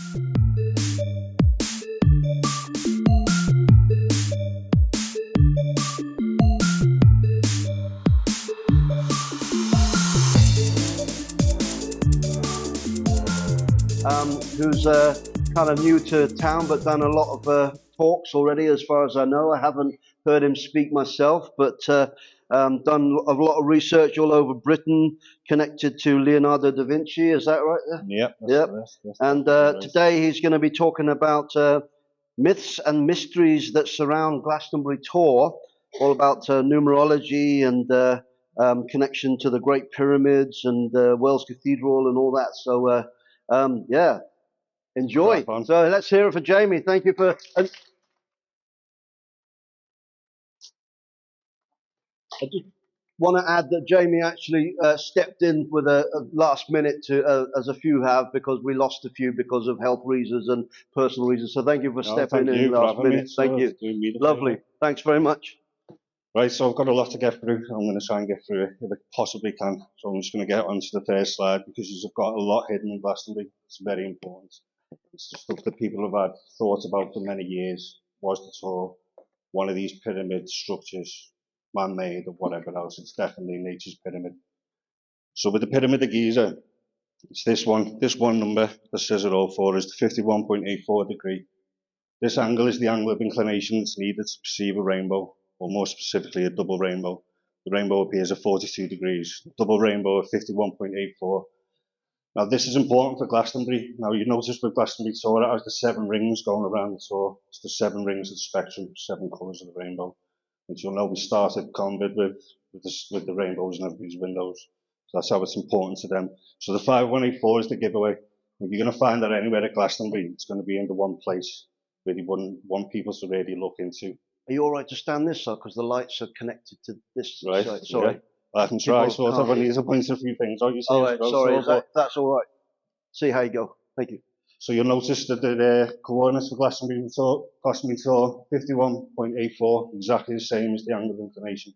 Who's kind of new to town but done a lot of talks already, as far as I know. I haven't heard him speak myself, but done a lot of research all over Britain connected to Leonardo da Vinci. Is that right? Yep. Yep. And today he's going to be talking about myths and mysteries that surround Glastonbury Tour, all about numerology and connection to the Great Pyramids and Wells Cathedral and all that. So yeah, enjoy. So let's hear it for Jamie. Thank you for. I just want to add that Jamie actually stepped in with a last minute to, as a few have, because we lost a few because of health reasons and personal reasons. So thank you for stepping in last minute. Thank you. Lovely. Thanks very much. Right, so I've got a lot to get through. I'm going to try and get through it if I possibly can. So I'm just going to get onto the first slide because you've got a lot hidden in Glastonbury. It's very important. It's the stuff that people have had thought about for many years. Was the tour one of these pyramid structures, man-made or whatever else? It's definitely nature's pyramid. So with the Pyramid of Giza, it's this one number that says it all for us, the 51.84 degree. This angle is the angle of inclination that's needed to perceive a rainbow, or more specifically a double rainbow. The rainbow appears at 42 degrees, double rainbow at 51.84. Now this is important for Glastonbury. Now you notice with Glastonbury Tour, it has the 7 rings going around the tour. It's the 7 rings of the spectrum, 7 colours of the rainbow. And you'll know we started combat with the rainbows in everybody's windows. So that's how it's important to them. So the 5184 is the giveaway. If you're going to find that anywhere at Glastonbury, it's going to be in the one place where you wouldn't want people to really look into. Are you all right to stand this side because the lights are connected to this side? Sorry. Yeah. I can try, sort of. I need to point a few things out. All right, sorry, that's all right. See how you go. Thank you. So you'll notice that the coordinates for Glastonbury Tour 51.84, exactly the same as the angle of inclination.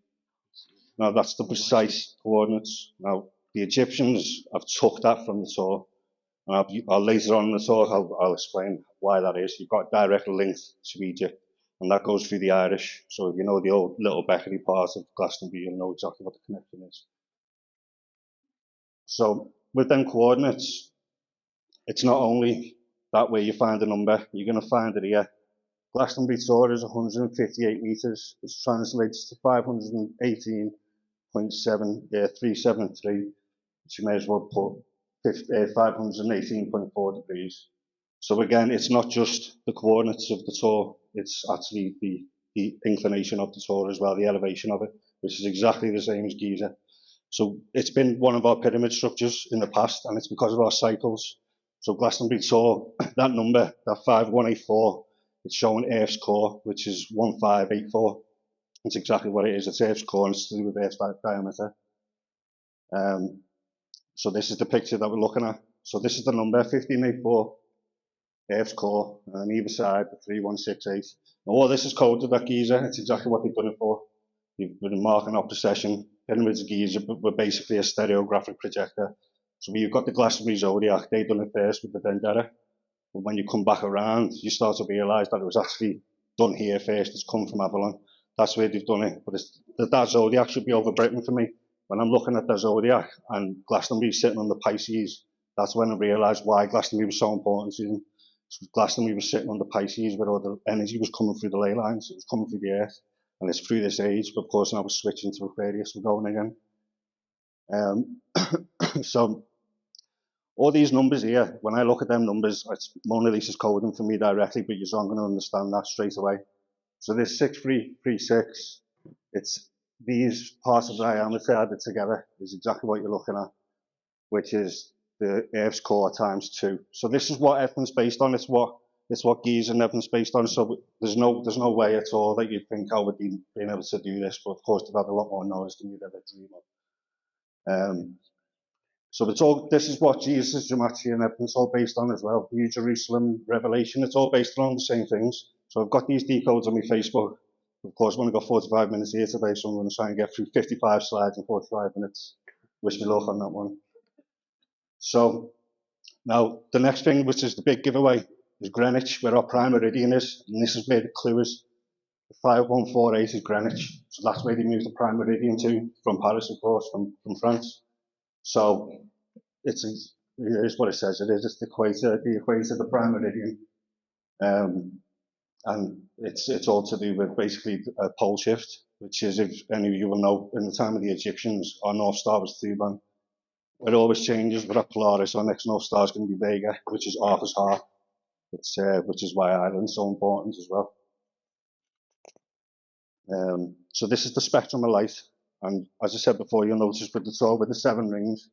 Now that's the precise coordinates. Now the Egyptians have took that from the tour. And I'll later on in the talk, I'll explain why that is. You've got direct link to Egypt, and that goes through the Irish. So if you know the old Little Beckery part of Glastonbury, you'll know exactly what the connection is. So with them coordinates, it's not only that way you find a number, you're going to find it here. Glastonbury Tour is 158 metres, which translates to 518.373, which you may as well put 518.4 degrees. So again, it's not just the coordinates of the tour, it's actually the inclination of the tour as well, the elevation of it, which is exactly the same as Giza. So it's been one of our pyramid structures in the past, and it's because of our cycles. So Glastonbury Tour, that number, that 5184, it's showing Earth's core, which is 1584. It's exactly what it is. It's Earth's core, and it's to do with Earth's diameter. So this is the picture that we're looking at. So this is the number, 1584, Earth's core, and on either side, the 3168. Now all this is coded at Giza. It's exactly what they've done it for. You've been marking up the session. Pyramids of Giza were basically a stereographic projector. So when you've got the Glastonbury Zodiac, they've done it first with the Vendetta. But when you come back around, you start to realise that it was actually done here first. It's come from Avalon. That's where they've done it. But that Zodiac should be over Britain for me. When I'm looking at the Zodiac and Glastonbury sitting on the Pisces, that's when I realised why Glastonbury was so important to them. So Glastonbury was sitting on the Pisces where all the energy was coming through the ley lines. It was coming through the Earth. And it's through this age, but of course now we're switching to Aquarius, we're going again. So all these numbers here, when I look at them numbers, it's Mona Lisa's coding for me directly, but you're not going to understand that straight away. So this 6336, it's these parts of the diameter added together is exactly what you're looking at, which is the Earth's core times 2. So this is what everything's based on. It's what Giza and everything's based on. So there's no way at all that you'd think I would be being able to do this. But of course, they've had a lot more knowledge than you'd ever dream of. So it's all. This is what Jesus' geometry and everything's all based on as well. New Jerusalem, Revelation. It's all based on the same things. So I've got these decodes on my Facebook. Of course, I've only got 45 minutes here today, so I'm going to try and get through 55 slides in 45 minutes. Wish me luck on that one. So Now, the next thing, which is the big giveaway, is Greenwich, where our prime meridian is, and this is where the clue is. 5148 is Greenwich, so that's where they moved the prime meridian to, from Paris, of course, from France. So it is what it says it is. It's the equator, the prime meridian, and it's all to do with basically a pole shift, which is, if any of you will know, in the time of the Egyptians, our North Star was Thuban. It always changes, but at Polaris, our next North Star is going to be Vega, which is Arthur's Heart, which is why Ireland's so important as well. So this is the spectrum of light, and as I said before, you'll notice with the tour with the 7 rings,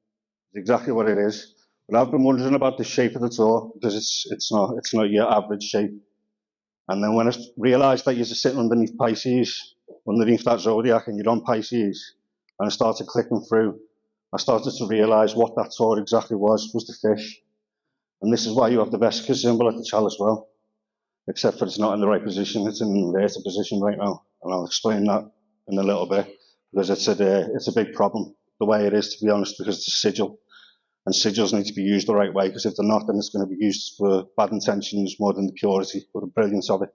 it's exactly what it is. But I've been wondering about the shape of the tour, because it's not your average shape. And then when I realised that you're sitting underneath Pisces, underneath that zodiac, and you're on Pisces, and I started clicking through, I started to realise what that tour exactly was the fish. And this is why you have the Vesica symbol at the chalice well, except for it's not in the right position, it's in an inverted position right now. And I'll explain that in a little bit, because it's a big problem, the way it is, to be honest, because it's a sigil. And sigils need to be used the right way, because if they're not, then it's going to be used for bad intentions more than the purity or the brilliance of it.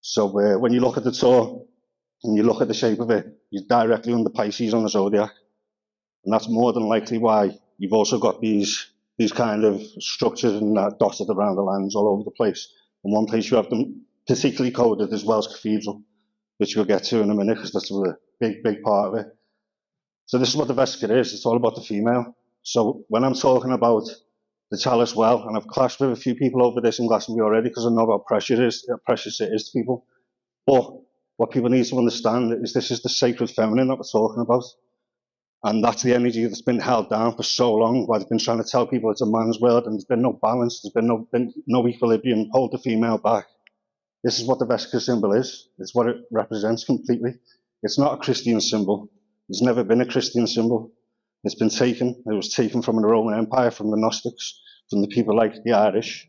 So when you look at the tour, and you look at the shape of it, you're directly under Pisces on the zodiac. And that's more than likely why you've also got these kind of structures and dotted around the lands all over the place. In one place you have them particularly coded as Wells Cathedral, which we'll get to in a minute, because that's a big part of it. So this is what the Vesica is. It's all about the female. So when I'm talking about the chalice well, and I've clashed with a few people over this in Glastonbury already, because I know how precious it is to people. But what people need to understand is this is the sacred feminine that we're talking about. And that's the energy that's been held down for so long, while they've been trying to tell people it's a man's world, and there's been no balance, there's been no equilibrium, hold the female back. This is what the Vesica symbol is. It's what it represents completely. It's not a Christian symbol. It's never been a Christian symbol. It's been taken. It was taken from the Roman Empire, from the Gnostics, from the people like the Irish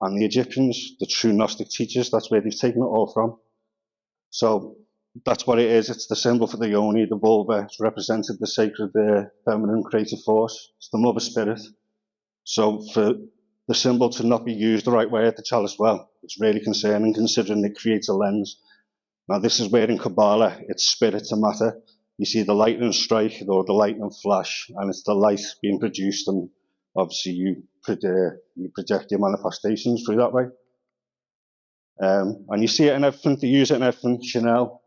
and the Egyptians, the true Gnostic teachers. That's where they've taken it all from. So that's what it is. It's the symbol for the yoni, the vulva. It's represented the sacred feminine creative force. It's the mother spirit. So for the symbol to not be used the right way at the chalice well, it's really concerning, considering it creates a lens. Now this is where in Kabbalah it's spirit to matter. You see the lightning strike or the lightning flash, and it's the light being produced, and obviously you project your manifestations through that way. And you see it in everything, they use it in everything. Chanel,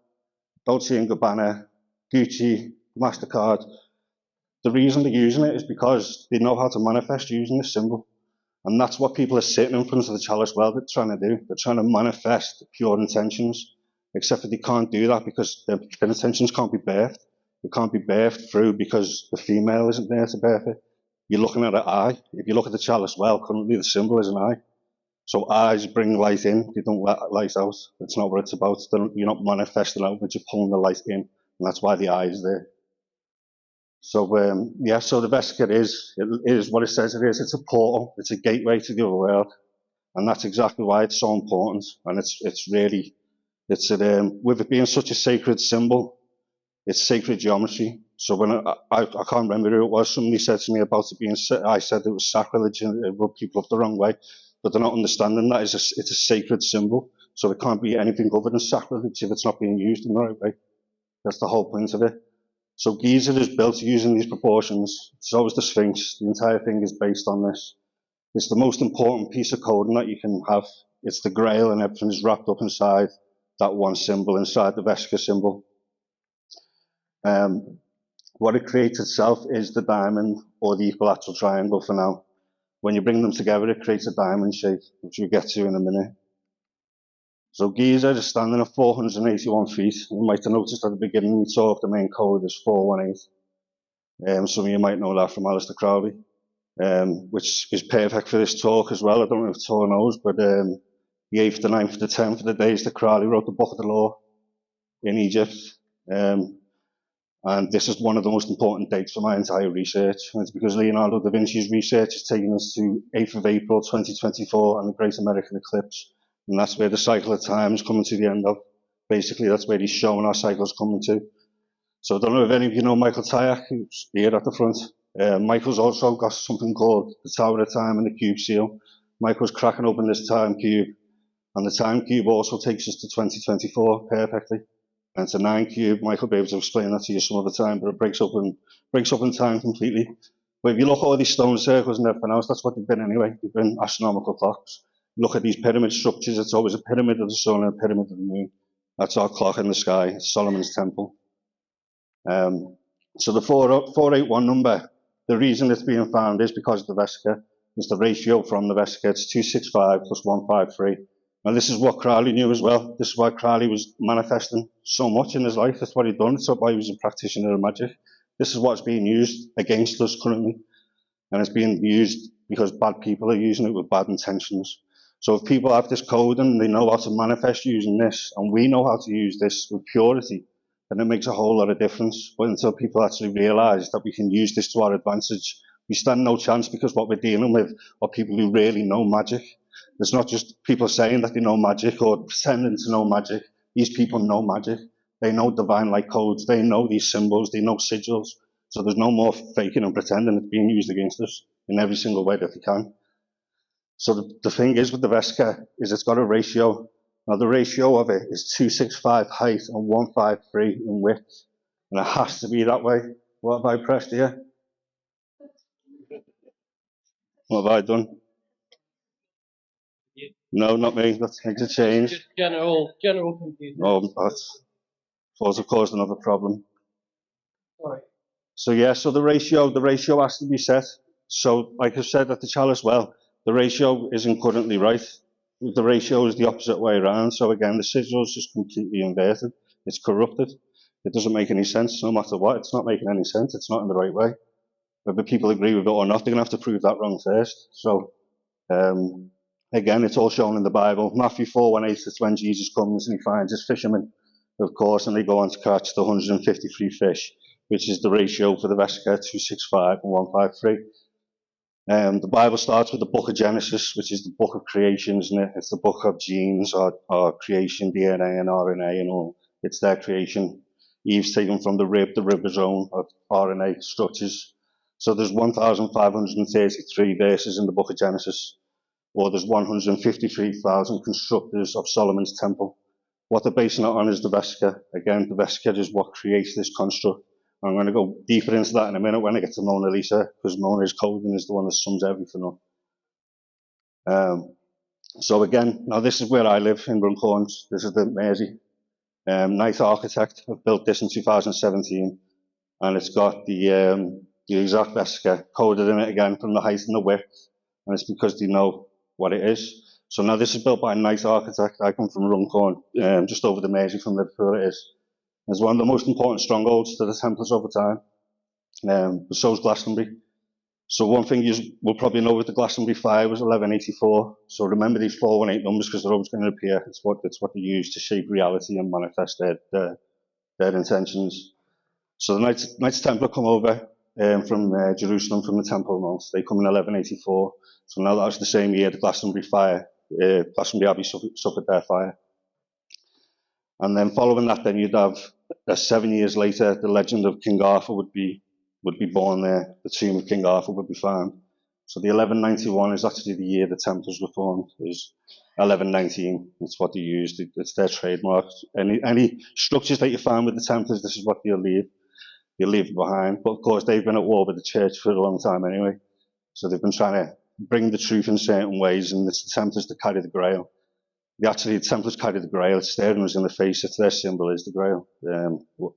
Dolce & Gabbana, Gucci, MasterCard. The reason they're using it is because they know how to manifest using this symbol. And that's what people are sitting in front of the chalice well they're trying to do. They're trying to manifest pure intentions, except that they can't do that because their intentions can't be birthed. It can't be birthed through because the female isn't there to birth it. You're looking at an eye. If you look at the chalice well, currently the symbol is an eye. So eyes bring light in, they don't let light out. That's not what it's about. You're not manifesting out, but you're pulling the light in, and that's why the eye is there. So so the Vesica is what it says it is. It's a portal, it's a gateway to the other world, and that's exactly why it's so important. And with it being such a sacred symbol, it's sacred geometry. So when I can't remember who it was, somebody said to me about it being, I said it was sacrilege and it rubbed people up the wrong way. But they're not understanding that it's a sacred symbol, so it can't be anything other than sacrilege if it's not being used in the right way. That's the whole point of it. So Giza is built using these proportions. So is the Sphinx. The entire thing is based on this. It's the most important piece of coding that you can have. It's the Grail, and everything is wrapped up inside that one symbol, inside the Vesica symbol. What it creates itself is the diamond or the equilateral triangle for now. When you bring them together, it creates a diamond shape, which we'll get to in a minute. So Giza is standing at 481 feet. You might have noticed at the beginning we talked the main code is 418. Some of you might know that from Alistair Crowley, which is perfect for this talk as well. I don't know if the tour knows, but the 8th, the 9th, the 10th of the days that Crowley wrote the Book of the Law in Egypt. And this is one of the most important dates for my entire research. And it's because Leonardo da Vinci's research has taken us to 8th of April 2024 and the Great American Eclipse. And that's where the cycle of time is coming to the end of. Basically, that's where he's showing our cycles coming to. So I don't know if any of you know Michael Tyack, who's here at the front. Michael's also got something called the Tower of Time and the Cube Seal. Michael's cracking open this time cube, and the time cube also takes us to 2024 perfectly. And it's a 9 cube. Michael will be able to explain that to you some other time, but it breaks up in time completely. But if you look at all these stone circles and everything else, that's what they've been anyway. They've been astronomical clocks. Look at these pyramid structures. It's always a pyramid of the sun and a pyramid of the moon. That's our clock in the sky. It's Solomon's temple. So the 481 number, the reason it's being found is because of the Vesica. It's the ratio from the Vesica. It's 265 plus 153. And this is what Crowley knew as well. This is why Crowley was manifesting so much in his life. That's what he'd done. It's why he was a practitioner of magic. This is what's being used against us currently. And it's being used because bad people are using it with bad intentions. So if people have this code and they know how to manifest using this, and we know how to use this with purity, then it makes a whole lot of difference. But until people actually realise that we can use this to our advantage, we stand no chance, because what we're dealing with are people who really know magic. It's not just people saying that they know magic or pretending to know magic. These people know magic. They know divine light codes. They know these symbols. They know sigils. So there's no more faking and pretending. It's being used against us in every single way that they can. So the thing is with the Vesica is it's got a ratio. Now the ratio of it is 265 height and 153 in width. And it has to be that way. What have I pressed here? What have I done? No, not me. That makes a change. Just general confusion. Oh, that's also caused another problem. Sorry. So yeah, so the ratio has to be set. So like I said at the chalice well, the ratio isn't currently right. The ratio is the opposite way around. So again, the sigil is just completely inverted. It's corrupted. It doesn't make any sense no matter what. It's not making any sense. It's not in the right way. Whether people agree with it or not, they're going to have to prove that wrong first. So again, it's all shown in the Bible. Matthew 4:18, it's when Jesus comes and he finds his fishermen, of course, and they go on to catch the 153 fish, which is the ratio for the Vesica, 265 and 153. The Bible starts with the book of Genesis, which is the book of creation, isn't it? It's the book of genes, or creation, DNA and RNA and all. It's their creation. Eve's taken from the ribosome of RNA structures. So there's 1,533 verses in the book of Genesis, or there's 153,000 constructors of Solomon's temple. What they're basing it on is the Vesica. Again, the Vesica is what creates this construct. I'm going to go deeper into that in a minute when I get to Mona Lisa, because Mona's coding is the one that sums everything up. So again, now this is where I live, in Runcorns. This is the Mersey. Knight Architect have built this in 2017, and it's got the exact Vesica coded in it again from the height and the width, and it's because they know what it is. So now this is built by a Knight Architect. I come from Runcorn, just over the Mersey from Liverpool it is. It's one of the most important strongholds to the Templars over time. But so is Glastonbury. So one thing you will probably know with the Glastonbury fire was 1184. So remember these 418 numbers, because they're always going to appear. It's what they use to shape reality and manifest their intentions. So the Knights Templar come over from Jerusalem, from the Temple Mount. They come in 1184. So now that was the same year the Glastonbury fire, Glastonbury Abbey suffered their fire. And then following that, then you'd have 7 years later, the legend of King Arthur would be born there. The tomb of King Arthur would be found. So the 1191 is actually the year the Templars were formed. Is 1119. That's what they used. It's their trademark. Any structures that you find with the Templars, this is what they'll leave. They'll leave it behind. But of course, they've been at war with the church for a long time anyway. So they've been trying to bring the truth in certain ways, and it's the Templars that carry the Grail. The Templars carry the Grail. It's staring us in the face. It's their symbol is the Grail.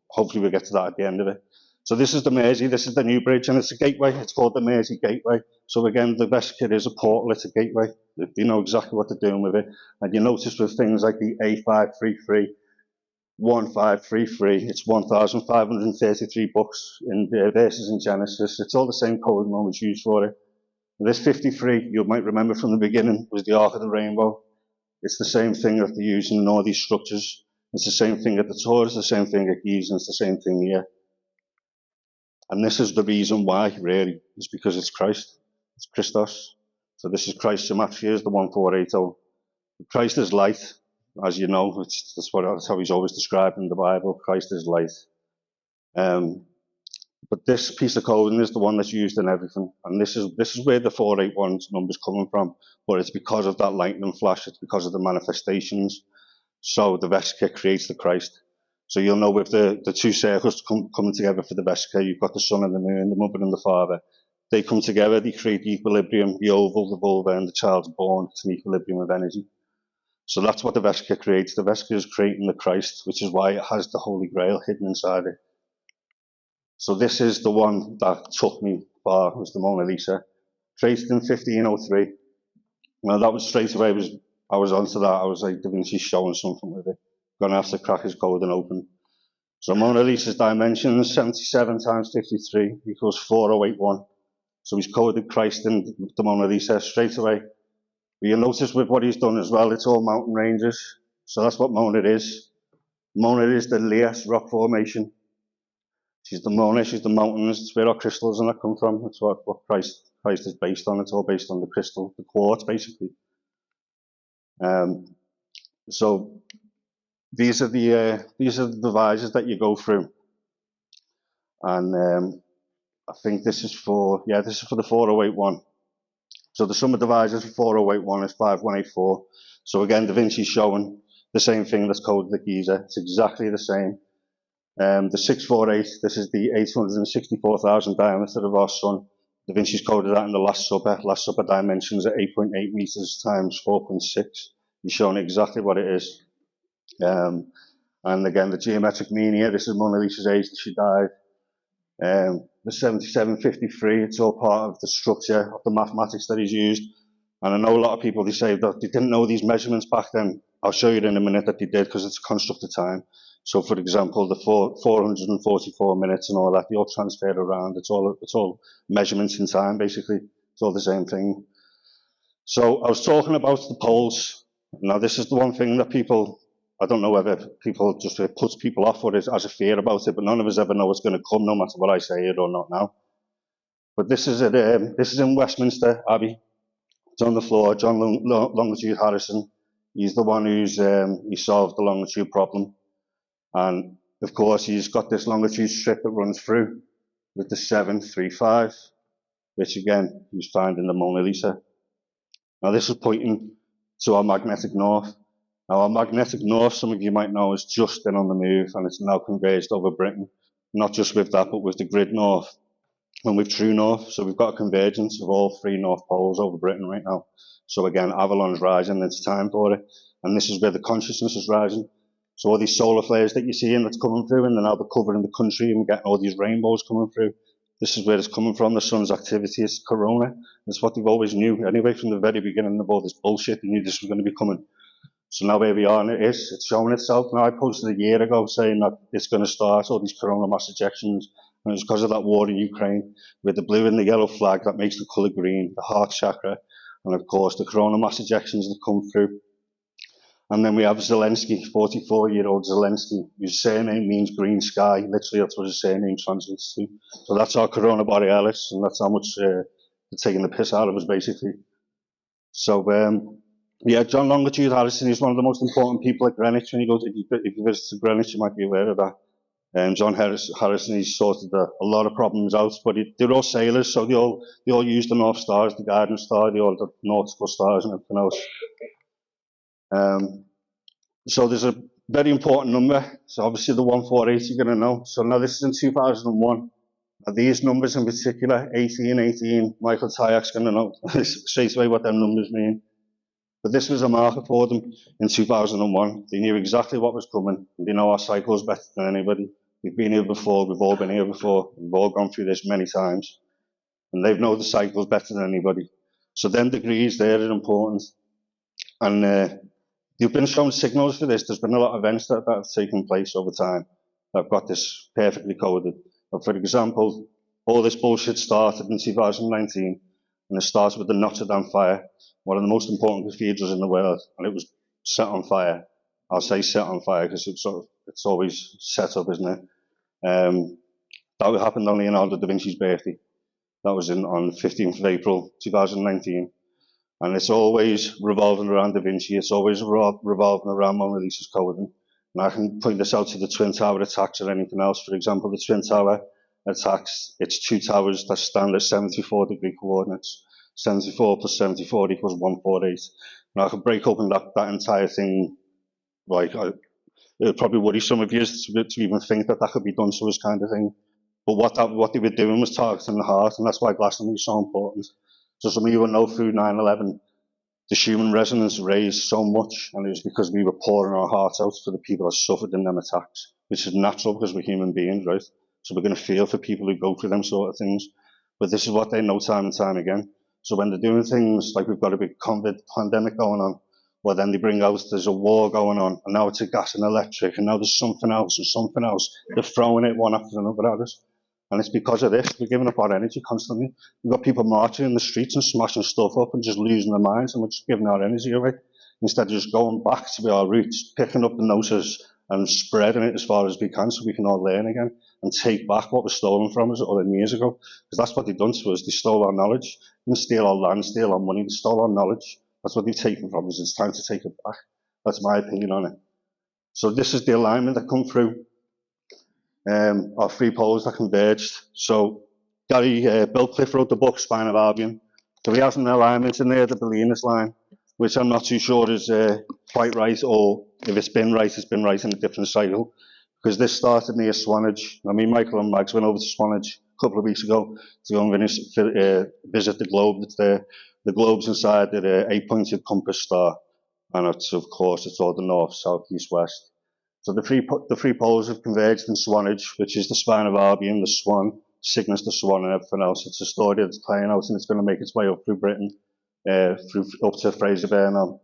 Hopefully we'll get to that at the end of it. So this is the Mersey. This is the new bridge, and it's a gateway. It's called the Mersey Gateway. So again, the Vesica is a portal. It's a gateway. They know exactly what they're doing with it. And you notice with things like the A533, 1533, it's 1,533 books in verses in Genesis. It's all the same code and always used for it. And this 53, you might remember from the beginning, was the Ark of the Rainbow. It's the same thing that they're using in all these structures. It's the same thing at the Torah, it's the same thing at Giza, it's the same thing here. And this is the reason why, really, is because it's Christ. It's Christos. So this is Christ's gematria, is the 1480. Christ is light, as you know. That's how he's always described in the Bible. Christ is light. But this piece of coding is the one that's used in everything. And this is where the 481 number's coming from. But it's because of that lightning flash. It's because of the manifestations. So the Vesica creates the Christ. So you'll know with the two circles coming together for the Vesica, you've got the sun and the moon, the mother and the father. They come together, they create the equilibrium, the oval, the vulva, and the child's born. It's an equilibrium of energy. So that's what the Vesica creates. The Vesica is creating the Christ, which is why it has the Holy Grail hidden inside it. So this is the one that took me far, was the Mona Lisa. Created in 1503. Well, that was straight away, I was onto that. I was like, Da Vinci's showing something with it. Gonna have to crack his code and open. So Mona Lisa's dimensions, 77 times 53 equals 4081. So he's coded Christ in the Mona Lisa straight away. But you'll notice with what he's done as well, it's all mountain ranges. So that's what Mona is. Mona is the Lias rock formation. She's the Mona, she's the mountains, it's where our crystals and that come from. That's what Christ is based on. It's all based on the crystal, the quartz, basically. So these are the devices that you go through, and I think this is for the 4081. So the sum of divisors for 4081 is 5184. So again, Da Vinci's showing the same thing that's coded at Giza. It's exactly the same. The 648, this is the 864,000 diameter of our sun. Da Vinci's coded that in the Last Supper. Last Supper dimensions are 8.8 meters times 4.6. He's showing exactly what it is. And again, the geometric mean here, this is Mona Lisa's age that she died. The 7753, it's all part of the structure of the mathematics that he's used. And I know a lot of people, they say that they didn't know these measurements back then. I'll show you in a minute that they did, because it's a construct of time. So for example, the 444 minutes and all that, they all transferred around. It's all measurements in time, basically. It's all the same thing. So I was talking about the poles. Now this is the one thing that people, I don't know whether people just puts people off or has a fear about it, but none of us ever know what's going to come, no matter what I say it or not now. But this is in Westminster Abbey. It's on the floor. John Longitude Harrison. He's the one who's he solved the longitude problem, and of course he's got this longitude strip that runs through with the 735, which again he's found in the Mona Lisa. Now this is pointing to our magnetic north. Now our magnetic north, some of you might know, is just been on the move, and it's now converged over Britain. Not just with that, but with the grid north and with true north. So we've got a convergence of all three north poles over Britain right now. So again, Avalon's rising, it's time for it. And this is where the consciousness is rising. So all these solar flares that you're seeing that's coming through, and then now they're covering the country, and we're getting all these rainbows coming through. This is where it's coming from, the sun's activity. It's corona. It's what they've always knew. Anyway, from the very beginning of all this bullshit, they knew this was going to be coming. So now here we are, and it's showing itself. Now I posted a year ago saying that it's going to start, all these corona mass ejections, and it's because of that war in Ukraine, with the blue and the yellow flag that makes the colour green, the heart chakra, and of course the corona mass ejections that come through. And then we have Zelensky, 44-year-old Zelensky, whose surname means green sky. Literally, that's what his surname translates to. So that's our corona borealis, and that's how much they're taking the piss out of us, basically. So, yeah, John Longitude Harrison is one of the most important people at Greenwich. When you go, if you visit Greenwich, you might be aware of that. John Harrison, he's sorted a lot of problems out, but they're all sailors, so they all use the North Star as the guidance star, the nautical stars and everything else. So there's a very important number. So obviously the 148 you're going to know. So now this is in 2001. Now these numbers in particular, 18, Michael Tyak's going to know straight away what them numbers mean. But this was a marker for them in 2001. They knew exactly what was coming. They know our cycles better than anybody. We've been here before. We've all been here before. We've all gone through this many times. And they've known the cycles better than anybody. So them degrees there are important. And you've been shown signals for this. There's been a lot of events that have taken place over time that have got this perfectly coded. But for example, all this bullshit started in 2019, and it started with the Notre Dame fire, one of the most important cathedrals in the world, and it was set on fire. I'll say set on fire because it's always set up, isn't it? That happened on Leonardo da Vinci's birthday. That was on the 15th of April, 2019. And it's always revolving around Da Vinci. It's always revolving around Mona Lisa's coding. And I can point this out to the Twin Tower attacks or anything else. For example, the Twin Tower, attacks its two towers that stand at 74 degree coordinates. 74 plus 74 equals 148. Now I could break open that entire thing, like, it would probably worry some of you to even think that could be done to us, kind of thing. But what they were doing was targeting the heart, and that's why Glastonbury is so important. So some of you will know through 9/11, the human resonance raised so much, and it was because we were pouring our hearts out for the people that suffered in them attacks, which is natural because we're human beings, right? So we're going to feel for people who go through them sort of things. But this is what they know time and time again. So when they're doing things like we've got a big COVID pandemic going on, well, then they bring out there's a war going on, and now it's a gas and electric, and now there's something else and something else. They're throwing it one after another at us. And it's because of this, we're giving up our energy constantly. We've got people marching in the streets and smashing stuff up and just losing their minds, and we're just giving our energy away. Instead of just going back to our roots, picking up the gnosis and spreading it as far as we can so we can all learn again and take back what was stolen from us all them years ago. Because that's what they've done to us. They stole our knowledge. They didn't steal our land, steal our money. They stole our knowledge. That's what they've taken from us. It's time to take it back. That's my opinion on it. So this is the alignment that come through. Our three poles that converged. So Bill Cliff wrote the book Spine of Albion. So he has an alignment in there, the Believers line, which I'm not too sure is quite right, or if it's been right in a different cycle. Because this started near Swanage. I mean, Michael and Mags went over to Swanage a couple of weeks ago to go and visit the globe that's there. The globe's inside the 8-pointed compass star, and it's, of course, it's all the north, south, east, west. So the three poles have converged in Swanage, which is the spine of Albion, the Swan, Cygnus the Swan, and everything else. It's a story that's playing out, and it's going to make its way up through Britain, up to Fraserburgh now.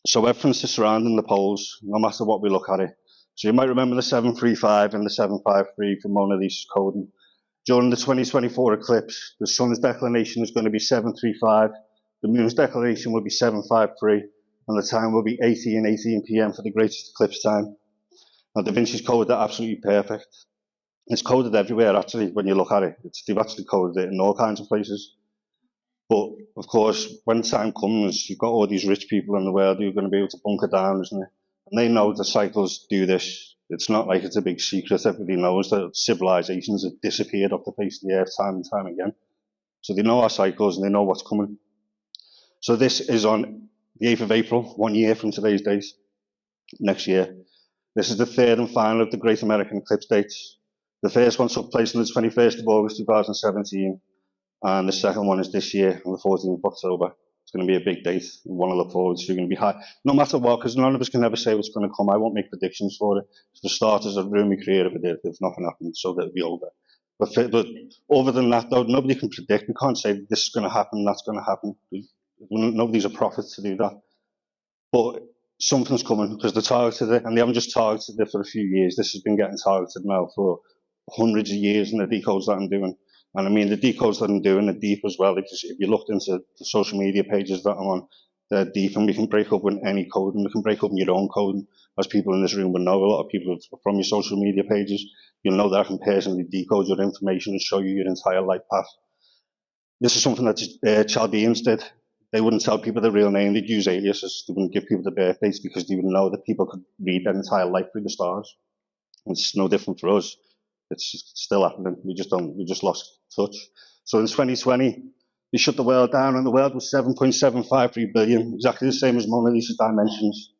So everything's surrounding the poles, no matter what we look at it. So you might remember the 735 and the 753 from Mona Lisa's coding. During the 2024 eclipse, the sun's declination is going to be 735, the moon's declination will be 753, and the time will be 18 p.m. for the greatest eclipse time. Now, Da Vinci's coded that absolutely perfect. It's coded everywhere, actually, when you look at it. They've actually coded it in all kinds of places. But, of course, when time comes, you've got all these rich people in the world who are going to be able to bunker down, isn't it? And they know the cycles do this. It's not like it's a big secret. Everybody knows that civilizations have disappeared off the face of the earth time and time again. So they know our cycles and they know what's coming. So this is on the 8th of April, 1 year from today's date, next year. This is the third and final of the Great American Eclipse dates. The first one took place on the 21st of August 2017, and the second one is this year on the 14th of October. It's going to be a big date, and one to look forward to. You're going to be high, no matter what, because none of us can ever say what's going to come. I won't make predictions for it. For starters, I'd ruin my career if nothing happened, so that it'll be over. But other than that, though, nobody can predict. We can't say this is going to happen, that's going to happen. Nobody's a prophet to do that. But something's coming because they targeted it, and they haven't just targeted it for a few years. This has been getting targeted now for hundreds of years in the decodes that I'm doing. And I mean, the decodes that I'm doing are deep as well. Because if you looked into the social media pages that I'm on, they're deep, and we can break open any code, and we can break open your own code. As people in this room will know, a lot of people from your social media pages, you'll know that I can personally decode your information and show you your entire life path. This is something that Chaldeans did. They wouldn't tell people their real name. They'd use aliases. They wouldn't give people the birth dates because they would know that people could read their entire life through the stars. It's no different for us. It's still happening. We just lost touch. So in 2020, they shut the world down, and the world was 7.753 billion, exactly the same as Mona Lisa's dimensions.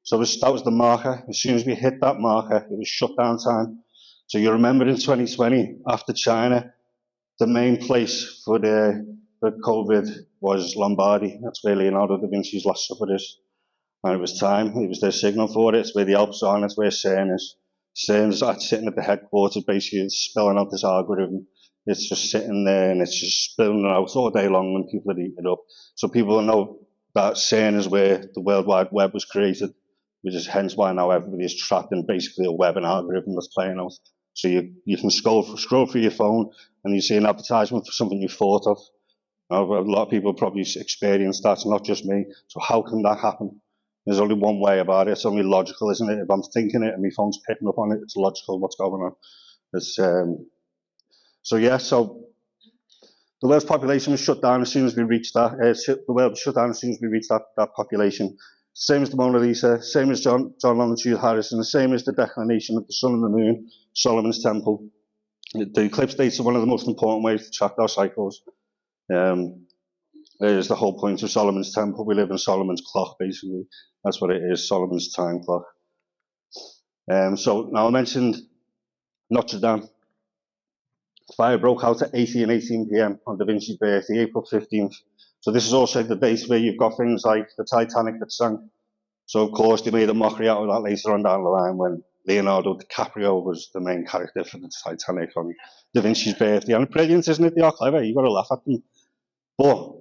So that was the marker. As soon as we hit that marker, it was shutdown time. So you remember in 2020, after China, the main place for COVID was Lombardy. That's where Leonardo da Vinci's Last Supper is. And it was time. It was their signal for it. It's where the Alps are, and it's where CERN is. CERN is sitting at the headquarters, basically it's spelling out this algorithm. It's just sitting there, and it's just spilling out all day long when people are eating it up. So people will know that CERN is where the World Wide Web was created, which is hence why now everybody is trapped in basically a web and algorithm that's playing out. So you can scroll through your phone, and you see an advertisement for something you thought of. Now, a lot of people probably experience that, not just me. So how can that happen? There's only one way about it. It's only logical, isn't it? If I'm thinking it and my phone's picking up on it, it's logical what's going on. So the world's population was shut down as soon as we reached that. The world was shut down as soon as we reached that population. Same as the Mona Lisa, same as John Longitude Harrison, the same as the declination of the sun and the moon, Solomon's Temple. The eclipse dates are one of the most important ways to track our cycles. There's the whole point of Solomon's Temple. We live in Solomon's clock, basically. That's what it is, Solomon's time clock. So now I mentioned Notre Dame. Fire broke out at 18 p.m. on Da Vinci's birthday, April 15th. So this is also the date where you've got things like the Titanic that sank. So of course they made a mockery out of that later on down the line when Leonardo DiCaprio was the main character for the Titanic on Da Vinci's birthday. And brilliant, isn't it? They are clever. You've got to laugh at them. But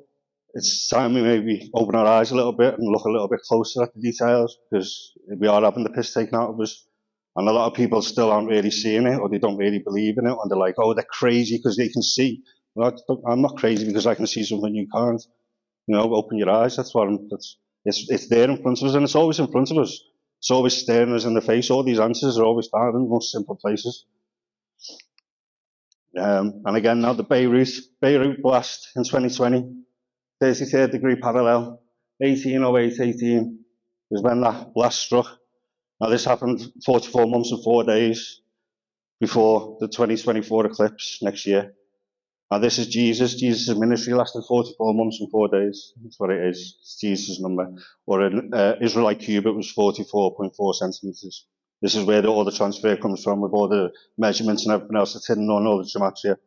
it's time we maybe open our eyes a little bit and look a little bit closer at the details, because we are having the piss taken out of us. And a lot of people still aren't really seeing it, or they don't really believe in it, and they're like, oh, they're crazy because they can see. Well, I'm not crazy because I can see something you can't. You know, open your eyes. That's what it's there in front of us, and it's always in front of us. It's always staring us in the face. All these answers are always found in the most simple places. And again, now the Beirut blast in 2020, 33rd degree parallel, 1808-18 is when that blast struck. Now this happened 44 months and 4 days before the 2024 eclipse next year. Now this is Jesus. Jesus' ministry lasted 44 months and 4 days. That's what it is. It's Jesus' number. Or in Israelite cubit was 44.4 centimeters. This is where all the transfer comes from, with all the measurements and everything else that's hidden on all the gematria.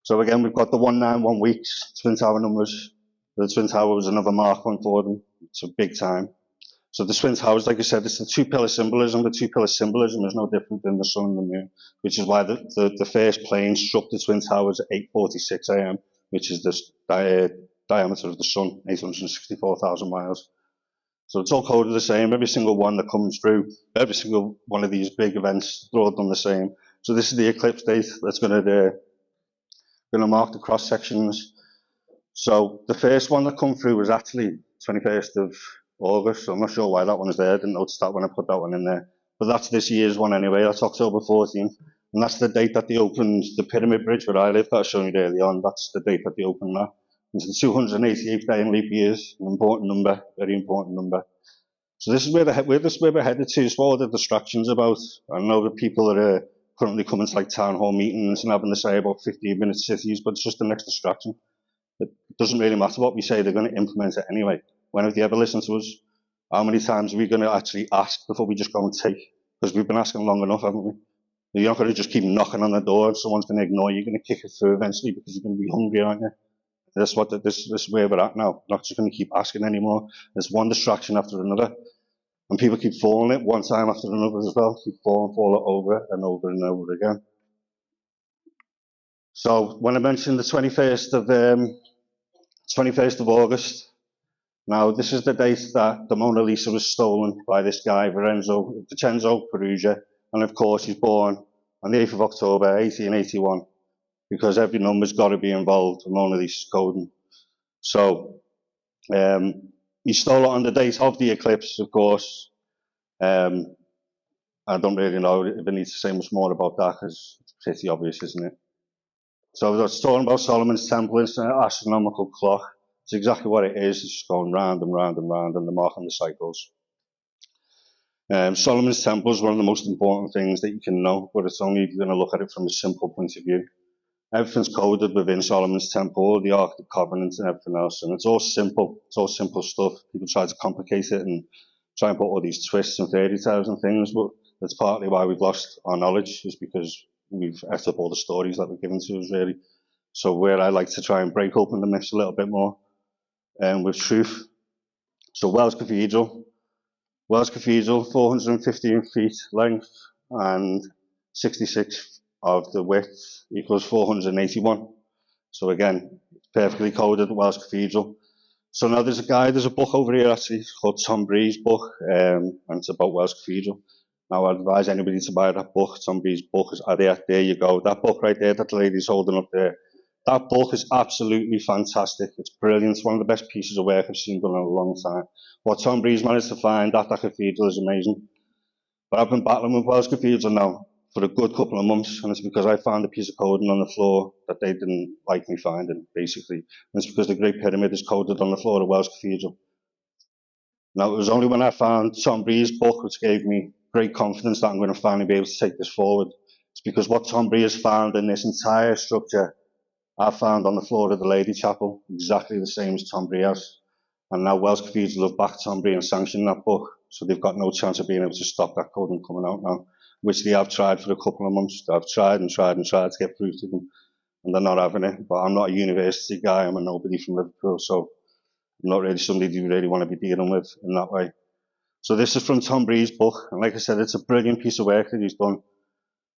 So again, we've got the 191 weeks, Twin Tower numbers. The Twin Tower was another mark point for them. It's a big time. So the Twin Towers, like I said, it's the two-pillar symbolism. The two-pillar symbolism is no different than the sun and the moon, which is why the first plane struck the Twin Towers at 8:46 a.m., which is the diameter of the sun, 864,000 miles. So it's all coded the same. Every single one that comes through, every single one of these big events, they're all done the same. So this is the eclipse date that's going to mark the cross sections. So the first one that come through was actually 21st of August, so I'm not sure why that one is there. I didn't notice that when I put that one in there. But that's this year's one anyway. That's October 14th. And that's the date that they opened the Pyramid Bridge where I live, that I showed you earlier on. That's the date that they opened that. It's the 288th day in leap years, an important number, very important number. So this is where we're headed to. It's what all the distractions about. I know that people are currently coming to like town hall meetings and having to say about 15-minute cities, but it's just the next distraction. It doesn't really matter what we say, they're going to implement it anyway. When have they ever listened to us? How many times are we going to actually ask before we just go and take? Because we've been asking long enough, haven't we? You're not going to just keep knocking on the door and someone's going to ignore you. You're going to kick it through eventually because you're going to be hungry, aren't you? This is where we're at now. We're not just going to keep asking anymore. There's one distraction after another. And people keep falling it one time after another as well. Keep falling over and over and over again. So when I mentioned the 21st of August, now, this is the date that the Mona Lisa was stolen by this guy, Vincenzo Perugia, and of course he's born on the 8th of October, 1881, because every number's got to be involved in Mona Lisa's coding. So, he stole it on the date of the eclipse, of course. I don't really know if I need to say much more about that, because it's pretty obvious, isn't it? So, it's talking about Solomon's Temple. It's an astronomical clock. It's exactly what it is. It's just going round and round and round, and they're marking the cycles. Solomon's Temple is one of the most important things that you can know, but it's only if you're going to look at it from a simple point of view. Everything's coded within Solomon's Temple, the Ark of the Covenant and everything else, and it's all simple. It's all simple stuff. People try to complicate it and try and put all these twists and fairy tales and things, but that's partly why we've lost our knowledge, is because we've ate up all the stories that were given to us, really. So where I like to try and break open the myths a little bit more, with truth. So Wells Cathedral, 415 feet length and 66 of the width equals 481. So again, perfectly coded, Wells Cathedral. So now there's a book over here actually called Tom Bree's book, and it's about Wells Cathedral. Now I advise anybody to buy that book. Tom Bree's book is there you go. That book right there that the lady's holding up there. That book is absolutely fantastic. It's brilliant. It's one of the best pieces of work I've seen done in a long time. What Tom Bree's managed to find at that cathedral is amazing. But I've been battling with Wells Cathedral now for a good couple of months, and it's because I found a piece of coding on the floor that they didn't like me finding, basically. And it's because the Great Pyramid is coded on the floor of Wells Cathedral. Now, it was only when I found Tom Bree's book, which gave me great confidence that I'm going to finally be able to take this forward. It's because what Tom Bree has found in this entire structure, I found on the floor of the Lady Chapel, exactly the same as Tom Bree has. And now Wells Cathedral have backed Tom Bree and sanctioned that book, so they've got no chance of being able to stop that code from coming out now, which they have tried for a couple of months. I've tried and tried and tried to get through to them, and they're not having it. But I'm not a university guy, I'm a nobody from Liverpool, so I'm not really somebody you really want to be dealing with in that way. So this is from Tom Bree's book, and like I said, it's a brilliant piece of work that he's done.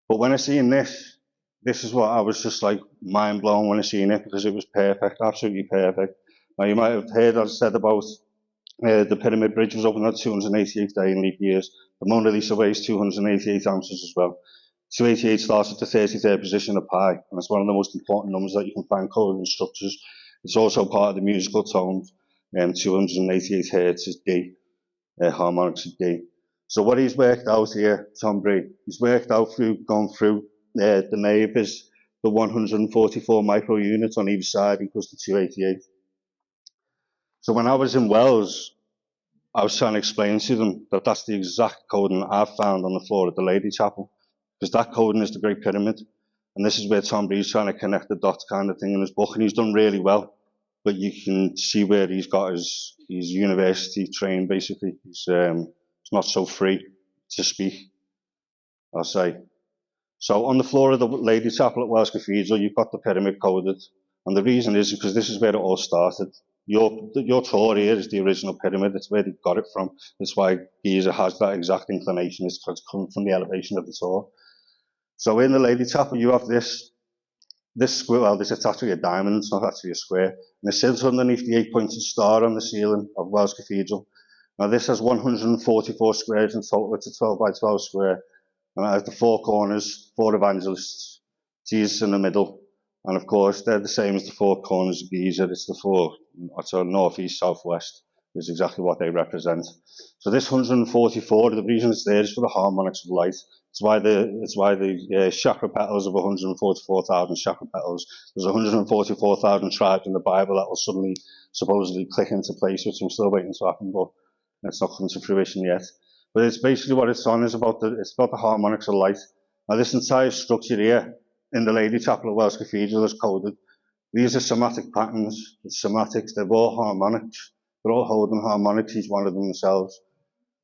But when I seen this is what I was just like mind blown when I seen it, because it was perfect, absolutely perfect. Now you might have heard I said about the Pyramid Bridge was opened on 288th day in leap years. The Mona Lisa weighs 288 ounces as well. 288 starts at the 33rd position of pi, and it's one of the most important numbers that you can find coded in structures. It's also part of the musical tones, 288 hertz is D, harmonics is D. So what he's worked out here, Tom Bree, he's worked out through going through the nave is the 144 micro units on each side equals to 288. So when I was in Wales, I was trying to explain to them that that's the exact coding I've found on the floor of the Lady Chapel, because that coding is the Great Pyramid. And this is where Tom Bree's trying to connect the dots kind of thing in his book, and he's done really well. But you can see where he's got his university trained, basically. He's not so free to speak, I'll say. So on the floor of the Lady Chapel at Wells Cathedral, you've got the pyramid coded. And the reason is because this is where it all started. Your tour here is the original pyramid. It's where they got it from. That's why Giza has that exact inclination. It's coming from the elevation of the tour. So in the Lady Chapel, you have this square. Well, it's actually a diamond. It's not actually a square. And it sits underneath the 8-pointed star on the ceiling of Wells Cathedral. Now this has 144 squares in total. It's a 12 by 12 square. And it has the four corners, four evangelists, Jesus in the middle. And of course, they're the same as the four corners of Giza. It's the four, so north, east, south, west is exactly what they represent. So this 144, the reason it's there is for the harmonics of light. It's why the chakra petals of 144,000 chakra petals. There's 144,000 tribes in the Bible that will suddenly supposedly click into place, which I'm still waiting to happen, but it's not come to fruition yet. But it's basically what it's on is about the harmonics of light. Now this entire structure here in the Lady Chapel of Wells Cathedral is coded. These are somatic patterns. It's somatics. They're all harmonics. They're all holding harmonics, each one of them themselves.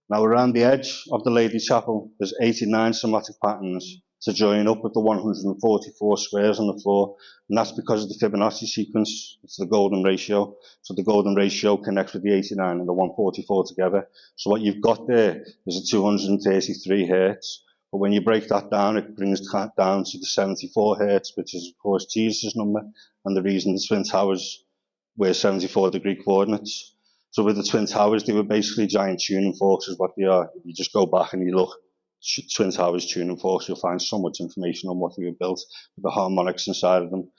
Now around the edge of the Lady Chapel, there's 89 somatic patterns to join up with the 144 squares on the floor, and that's because of the Fibonacci sequence. It's the golden ratio. So the golden ratio connects with the 89 and the 144 together. So what you've got there is a 233 hertz. But when you break that down, it brings it down to the 74 hertz, which is, of course, Jesus' number, and the reason the Twin Towers were 74 degree coordinates. So with the Twin Towers, they were basically giant tuning forks, is what they are. If you just go back and you look, Twin Towers tuning forks, you'll find so much information on what they were built, with the harmonics inside of them.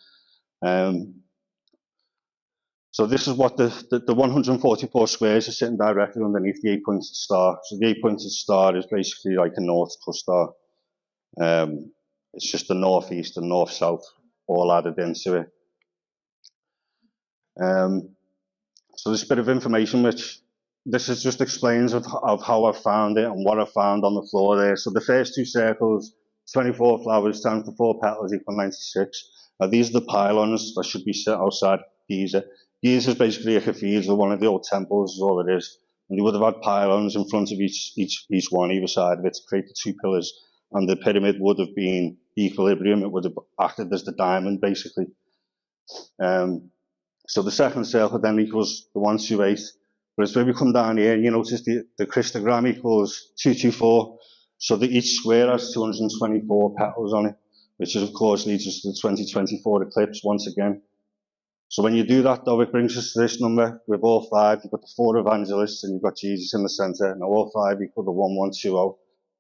So this is what the 144 squares are sitting directly underneath the 8-pointed star. So the 8-pointed star is basically like a nautical star. It's just the northeast and north-south all added into it. So this bit of information, which this is just explains of how I found it and what I found on the floor there. So the first two circles, 24 flowers times the 4 petals equal 96. Now these are the pylons that should be set outside Giza. Giza is basically a cathedral, one of the old temples is all it is. And they would have had pylons in front of each one, either side of it, to create the two pillars. And the pyramid would have been the equilibrium. It would have acted as the diamond, basically. So the second circle then equals the 128. But as when we come down here, you notice the Christogram equals 224. So each square has 224 petals on it, which is, of course, leads us to the 2024 eclipse once again. So when you do that, though, it brings us to this number with all 5. You've got the 4 evangelists and you've got Jesus in the center. Now all 5 equal the 1120.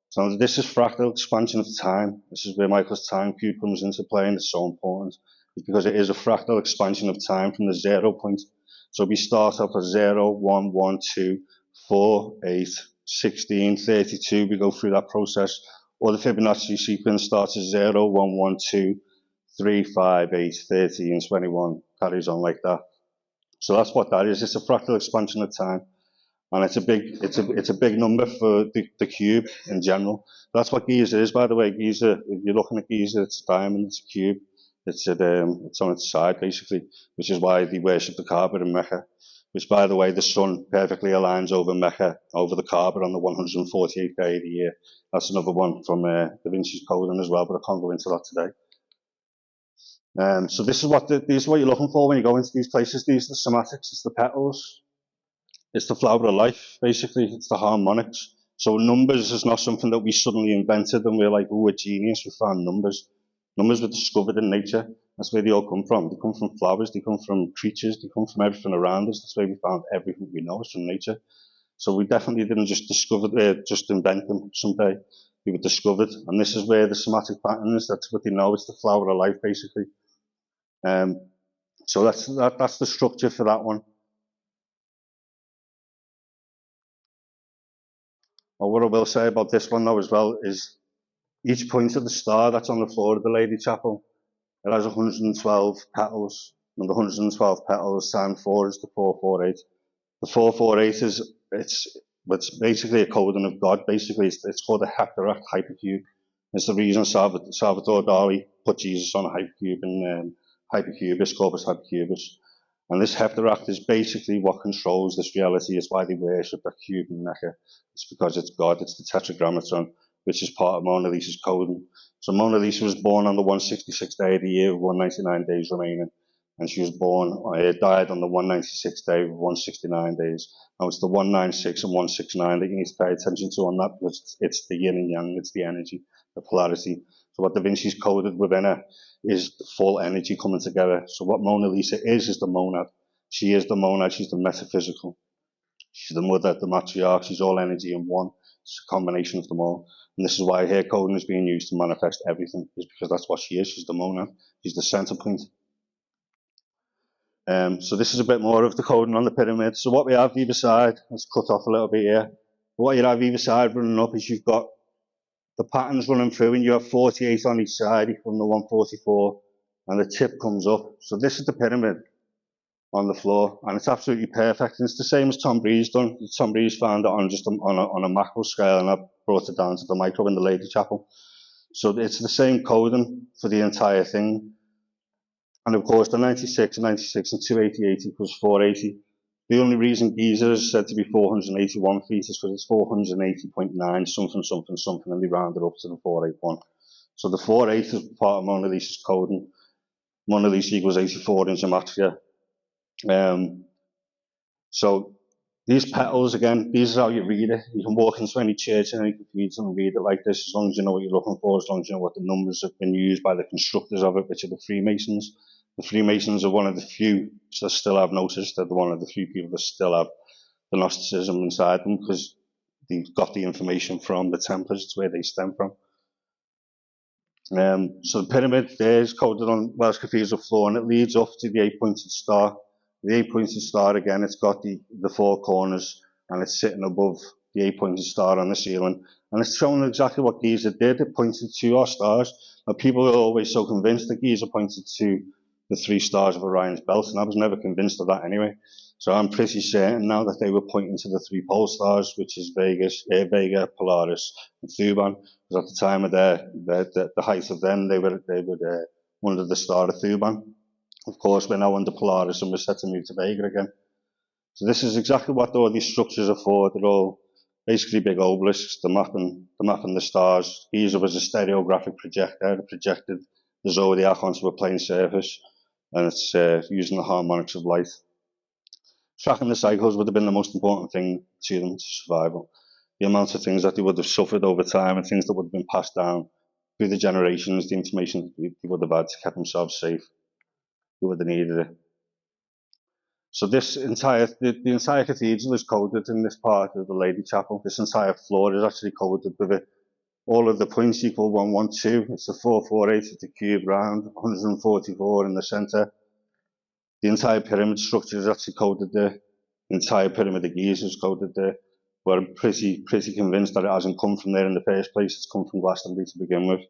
So this is fractal expansion of time. This is where Michael's time cube comes into play, and it's so important. Because it is a fractal expansion of time from the 0 point. So we start off at 0, 1, 1, 2, 4, 8, 16, 32. We go through that process. Or the Fibonacci sequence starts at 0, 1, 1, 2, 3, 5, 8, 13, 21. Carries on like that. So that's what that is. It's a fractal expansion of time. And it's a big number for the cube in general. That's what Giza is, by the way. Giza, if you're looking at Giza, it's a diamond, it's a cube. It's on its side, basically, which is why they worship the Kaaba in Mecca. Which, by the way, the sun perfectly aligns over Mecca, over the Kaaba on the 148th day of the year. That's another one from Da Vinci's coding as well, but I can't go into that today. So this is what you're looking for when you go into these places. These are the somatics, it's the petals. It's the flower of life, basically. It's the harmonics. So numbers is not something that we suddenly invented and we're like, oh, we're genius, we found numbers. Numbers were discovered in nature. That's where they all come from. They come from flowers, they come from creatures, they come from everything around us. That's where we found everything we know is from nature. So we definitely didn't just just invent them someday. They were discovered. And this is where the somatic pattern is. That's what they know. It's the flower of life, basically. So that's the structure for that one. Or what I will say about this one though as well is each point of the star that's on the floor of the Lady Chapel, it has 112 petals, and the 112 petals times 4 is the 448. The 448 is it's basically a coding of God. Basically, it's called a heptaract hypercube. It's the reason Salvador Dali put Jesus on a hypercube in Hypercubus, Corpus Hypercubus. And this heptaract is basically what controls this reality. It's why they worship that cube in Mecca. It's because it's God. It's the tetragrammaton, which is part of Mona Lisa's coding. So Mona Lisa was born on the 166th day of the year with 199 days remaining. And she was died on the 196th day with 169 days. Now it's the 196 and 169 that you need to pay attention to on that, because it's the yin and yang, it's the energy, the polarity. So what Da Vinci's coded within her is the full energy coming together. So what Mona Lisa is the monad. She is the monad, she's the metaphysical. She's the mother, the matriarch, she's all energy in one. It's a combination of them all. And this is why her coding is being used to manifest everything, is because that's what she is. She's the monad, she's the center point. So this is a bit more of the coding on the pyramid. So what we have either side, let's cut off a little bit here. What you have either side running up is you've got the patterns running through, and you have 48 on each side from the 144, and the tip comes up. So this is the pyramid on the floor, and it's absolutely perfect. And it's the same as Tom Breeze done. Tom Breeze found it on a macro scale, and I brought it down to the micro in the Lady Chapel. So it's the same coding for the entire thing. And of course, the 96 and 288 equals 480. The only reason Giza is said to be 481 feet is because it's 480.9 something, and they round it up to the 481. So the 480 is part of Mona Lisa's coding. Mona Lisa equals 84 in gematria. So these petals, again, these are how you read it. You can walk into any church and any cathedral and read it like this, as long as you know what you're looking for, as long as you know what the numbers have been used by the constructors of it, which are the Freemasons. The Freemasons are one of the few that still have noticed. They're one of the few people that still have the Gnosticism inside them, because they've got the information from the Templars. It's where they stem from. So the pyramid there is coded on Wells Cathedral floor, and it leads up to the 8-pointed star. The 8-pointed star, again, it's got the 4 corners, and it's sitting above the 8-pointed star on the ceiling. And it's showing exactly what Giza did. It pointed to our stars. Now, people are always so convinced that Giza pointed to the 3 stars of Orion's belt, and I was never convinced of that anyway. So I'm pretty certain now that they were pointing to the 3 pole stars, which is Vega, Polaris, and Thuban. Because at the time of the height of them, they were under the star of Thuban. Of course, we're now under Polaris, and we're set to move to Vega again. So this is exactly what all these structures are for. They're all basically big obelisks. They're mapping the stars. Giza was a stereographic projector. It projected the zodiac onto a plane surface, and it's using the harmonics of light. Tracking the cycles would have been the most important thing to them, to survival. The amount of things that they would have suffered over time, and things that would have been passed down through the generations, the information that they would have had to keep themselves safe. They would have needed it. So this the entire cathedral is coded in this part of the Lady Chapel. This entire floor is actually coded with it. All of the points equal 112. It's the 448 of the cube round, 144 in the centre. The entire pyramid structure is actually coded there. The entire pyramid of Giza is coded there. But I'm pretty convinced that it hasn't come from there in the first place. It's come from Glastonbury to begin with.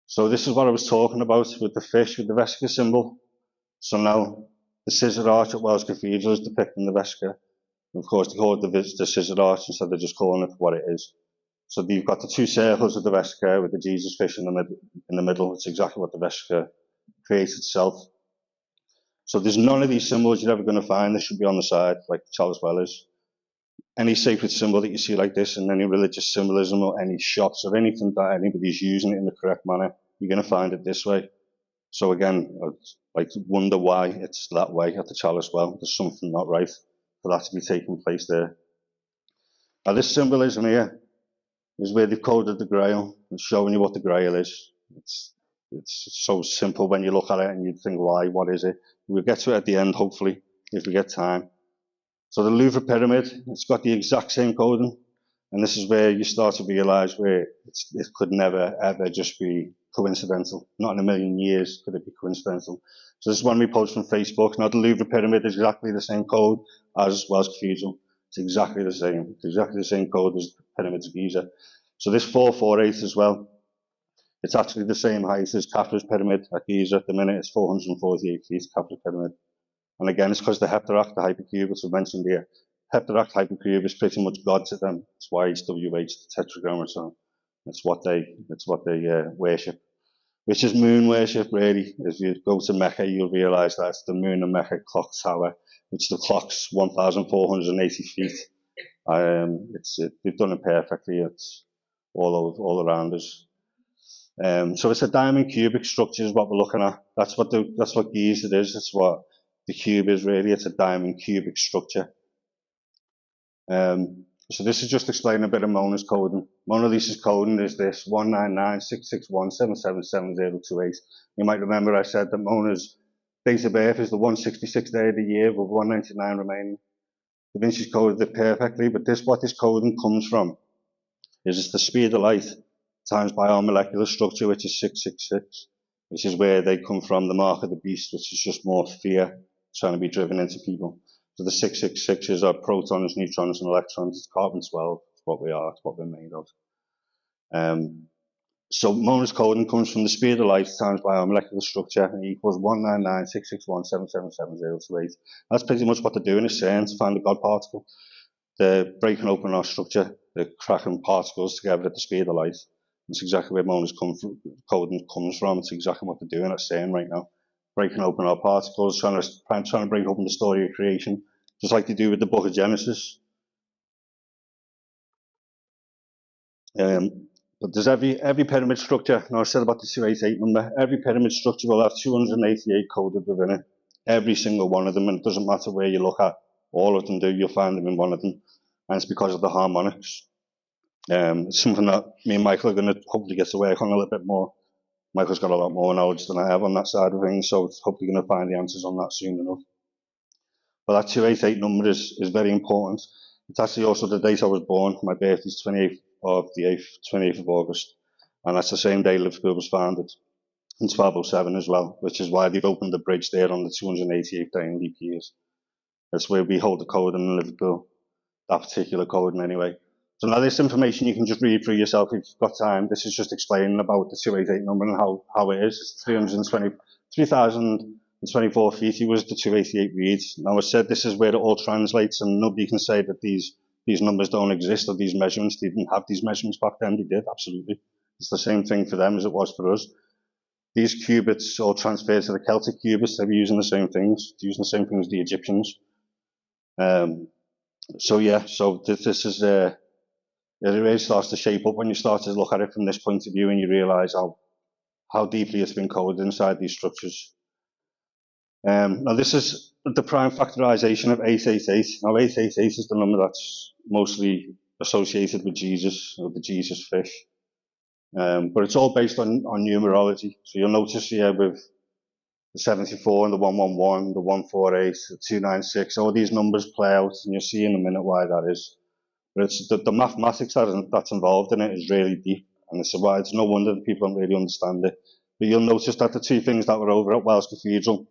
So this is what I was talking about with the fish, with the Vesica symbol. So now the scissor arch at Wells Cathedral is depicting the Vesica. Of course, they call it the scissor arch instead of just calling it for what it is. So you've got the two circles of the vesica with the Jesus fish in the middle. It's exactly what the vesica creates itself. So there's none of these symbols you're ever going to find. They should be on the side, like the chalice well is. Any sacred symbol that you see like this in any religious symbolism or any shots or anything that anybody's using it in the correct manner, you're going to find it this way. So again, I wonder why it's that way at the chalice well. There's something not right for that to be taking place there. Now this symbolism here is where they've coded the Grail and showing you what the Grail is. It's so simple when you look at it and you think, why, what is it? We'll get to it at the end, hopefully, if we get time. So the Louvre Pyramid, it's got the exact same coding. And this is where you start to realize where it could never, ever just be coincidental. Not in a million years could it be coincidental. So this is one we post from Facebook. Now the Louvre Pyramid is exactly the same code as Wells Cathedral. It's exactly the same. It's exactly the same code as the Pyramids of Giza. So this 448 as well, it's actually the same height as Kafra's Pyramid at Giza at the minute. It's 448 feet, Kafra's Pyramid. And again, it's because the Heptarach, the hypercube, which we mentioned here, Heptarach hypercube is pretty much God to them. It's why it's WH, the tetragrammaton. So it's what they worship, which is moon worship, really. If you go to Mecca, you'll realize that it's the moon and Mecca clock tower, which the clock's 1,480 feet. They've done it perfectly. It's all around us. So it's a diamond cubic structure is what we're looking at. That's what Giza is. That's what the cube is really. It's a diamond cubic structure. So this is just explaining a bit of Mona's coding. Mona Lisa's coding is this 1996617777028. You might remember I said that Mona's date of birth is the 166th day of the year with 199 remaining. Da Vinci's coded it perfectly, but what this coding comes from is it's the speed of light times by our molecular structure, which is 666, which is where they come from, the mark of the beast, which is just more fear trying to be driven into people. So the 666s are protons, neutrons, and electrons. It's carbon-12. It's what we are. It's what we're made of. So Mona's coding comes from the speed of light times by our molecular structure and equals 1996617777028. That's pretty much what they're doing is saying to find the God particle. They're breaking open our structure. They're cracking particles together at the speed of light. That's exactly where Mona's coding comes from. It's exactly what they're doing. It's saying right now. Breaking open our particles, trying to break open the story of creation, just like they do with the book of Genesis. But there's every pyramid structure, now I said about the 288 number, every pyramid structure will have 288 coded within it. Every single one of them, and it doesn't matter where you look at, all of them do, you'll find them in one of them. And it's because of the harmonics. It's something that me and Michael are going to hopefully get to work on a little bit more. Michael's got a lot more knowledge than I have on that side of things, so hopefully going to find the answers on that soon enough. But that 288 number is very important. It's actually also the date I was born. My birthday is 28th of August. And that's the same day Liverpool was founded, in 1207 as well, which is why they've opened the bridge there on the 288th day in leap years. That's where we hold the code in Liverpool, that particular code anyway. So now this information you can just read through yourself if you've got time. This is just explaining about the 288 number and how it is. It's 3,024 feet was the 288 reads. Now I said this is where it all translates, and nobody can say that these numbers don't exist or these measurements. They didn't have these measurements back then. They did, absolutely. It's the same thing for them as it was for us. These cubits all transferred to the Celtic cubits. They were using the same things. They're using the same things as the Egyptians. So this is it really starts to shape up when you start to look at it from this point of view, and you realise how deeply it's been coded inside these structures. Now this is the prime factorization of 888. Now 888 is the number that's mostly associated with Jesus, or the Jesus fish. But it's all based on numerology. So you'll notice here with the 74 and the 111, the 148, the 296, all these numbers play out, and you'll see in a minute why that is. But it's the mathematics that's involved in it is really deep, and it's no wonder that people don't really understand it. But you'll notice that the two things that were over at Wells Cathedral,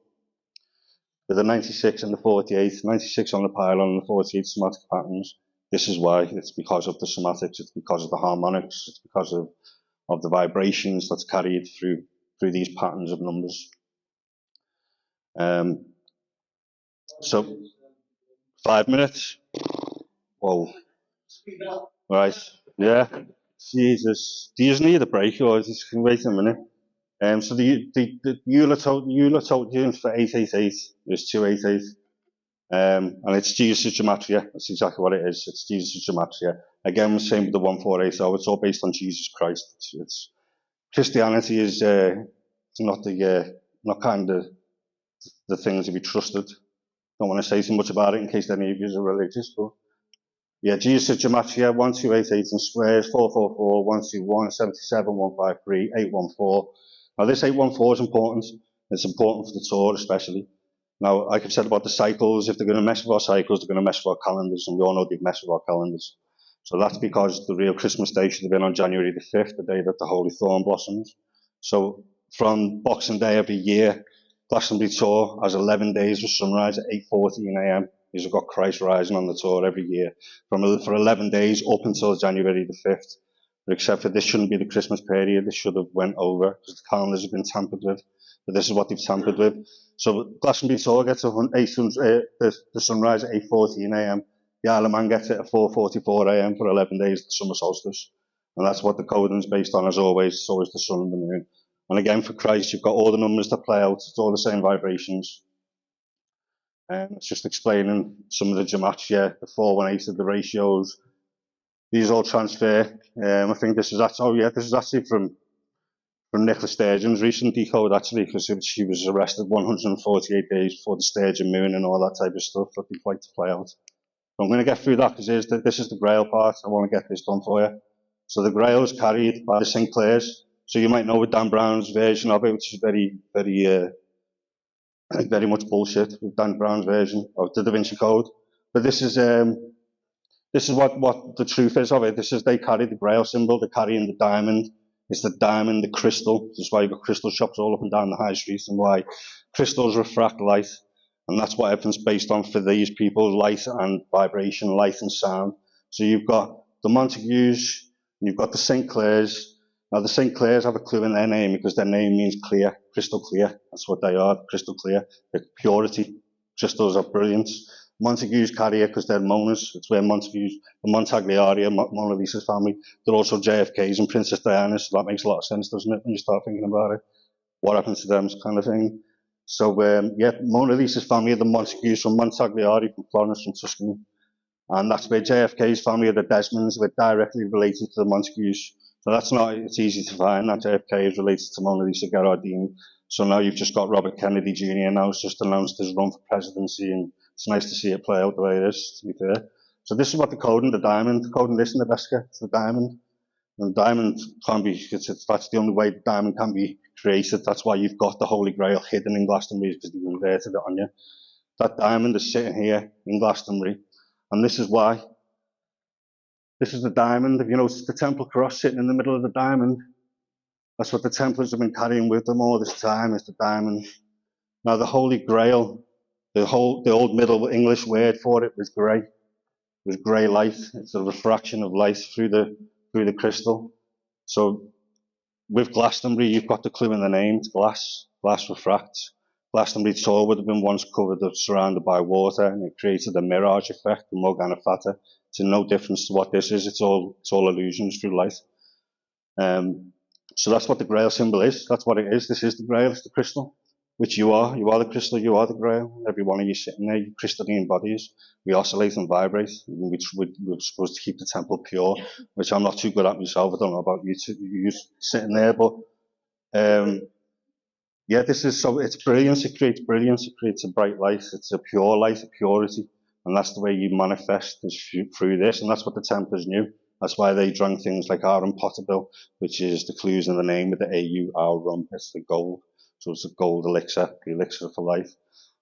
the 96 and the 48, 96 on the pylon and the 48 somatic patterns, this is why. It's because of the somatics, it's because of the harmonics, it's because of the vibrations that's carried through these patterns of numbers. So 5 minutes. Whoa. Right. Yeah. Jesus. Do you just need a break or just can wait a minute? So the Euler for 888 is 288. And it's Jesus Gematria. That's exactly what it is. It's Jesus Gematria. Again, the same with the 148. So it's all based on Jesus Christ. It's Christianity is not not kind of the things to be trusted. Don't want to say too much about it in case any of you are religious, but yeah, Jesus Gematria 1288 in squares 444 121 77 153 814. Now this 814 is important. It's important for the tour especially. Now, like I've said about the cycles, if they're going to mess with our cycles, they're going to mess with our calendars, and we all know they've messed with our calendars. So that's because the real Christmas day should have been on January the 5th, the day that the Holy Thorn blossoms. So from Boxing Day every year, Glastonbury tour has 11 days with sunrise at 8:14 a.m. You've got Christ rising on the tour every year for 11 days up until January the 5th. But except for this shouldn't be the Christmas period. This should have went over because the calendars have been tampered with. But this is what they've tampered with. So Glastonbury tour gets the sunrise at 8:14 a.m. The Isle of Mann gets it at 4:44 a.m. for 11 days, the summer solstice. And that's what the coding's based on, as always. It's always the sun and the moon. And again, for Christ, you've got all the numbers that play out. It's all the same vibrations. And it's just explaining some of the gematria, the 418, the ratios. These all transfer. I think this is actually from Nicola Sturgeon's recent decode, actually, because she was arrested 148 days before the Sturgeon moon and all that type of stuff. Looking quite to play out. I'm going to get through that because this is the Grail part. I want to get this done for you. So the Grail is carried by the St. Clairs. So you might know with Dan Brown's version of it, which is very much bullshit with Dan Brown's version of the Da Vinci Code. But this is what the truth is of it. They carry the Grail symbol. They're carrying the diamond. It's the diamond, the crystal. That's why you've got crystal shops all up and down the high streets, and why crystals refract light. And that's what everything's based on for these people: light and vibration, light and sound. So you've got the Montagues, you've got the St. Clairs. Now the St. Clairs have a clue in their name because their name means clear, crystal clear. That's what they are, crystal clear. They're purity. Crystals are brilliance. Montagues carry it because they're Monas. It's where Montagues, the Montagliari, Mona Lisa's family. They're also JFK's and Princess Diana's. So that makes a lot of sense, doesn't it, when you start thinking about it? What happened to them kind of thing. So, Mona Lisa's family are the Montagues from Montagliari, from Florence, from Tuscany. And that's where JFK's family are the Desmonds, were directly related to the Montagues. So it's easy to find that JFK is related to Mona Lisa Gherardini. So now you've just got Robert Kennedy Jr. now has just announced his run for presidency, and it's nice to see it play out the way it is, to be fair. So this is what the coding, the diamond, coding this in the Vesca, it's the diamond. And diamond can't be, that's the only way the diamond can be created. That's why you've got the Holy Grail hidden in Glastonbury, because they've inverted it on you. That diamond is sitting here in Glastonbury. And this is why. This is the diamond. If you notice the Temple cross sitting in the middle of the diamond, that's what the Templars have been carrying with them all this time, is the diamond. Now the Holy Grail, the old Middle English word for it was grey. It was grey light. It's a refraction of light through the crystal. So with Glastonbury, you've got the clue in the name. It's glass. Glass refracts. Glastonbury tour would have been once covered or surrounded by water, and it created a mirage effect, the Morgana Fata. It's no difference to what this is. It's all illusions through light. So that's what the Grail symbol is. That's what it is. This is the Grail. It's the crystal, which you are. You are the crystal. You are the Grail. Every one of you sitting there, you crystalline bodies. We oscillate and vibrate. We're supposed to keep the temple pure, which I'm not too good at myself. I don't know about you sitting there, but it's brilliance. It creates brilliance. It creates a bright light. It's a pure light, a purity. And that's the way you manifest is through this. And that's what the Templars knew. That's why they drank things like Arum Potterbill, which is the clues in the name with the AU, rum. It's the gold. So it's the gold elixir, the elixir for life.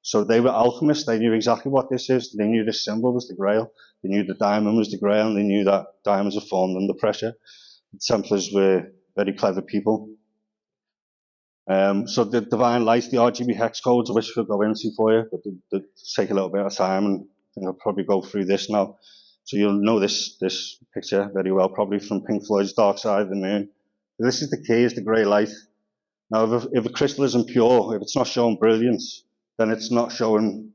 So they were alchemists. They knew exactly what this is. They knew this symbol was the Grail. They knew the diamond was the Grail, and they knew that diamonds are formed under pressure. The Templars were very clever people. So the divine light, the RGB hex codes, which we'll go into for you, but they take a little bit of time, and I think I'll probably go through this now. So you'll know this picture very well, probably from Pink Floyd's Dark Side of the Moon. This is the key, is the grey light. Now, if a crystal isn't pure, if it's not showing brilliance, then it's not showing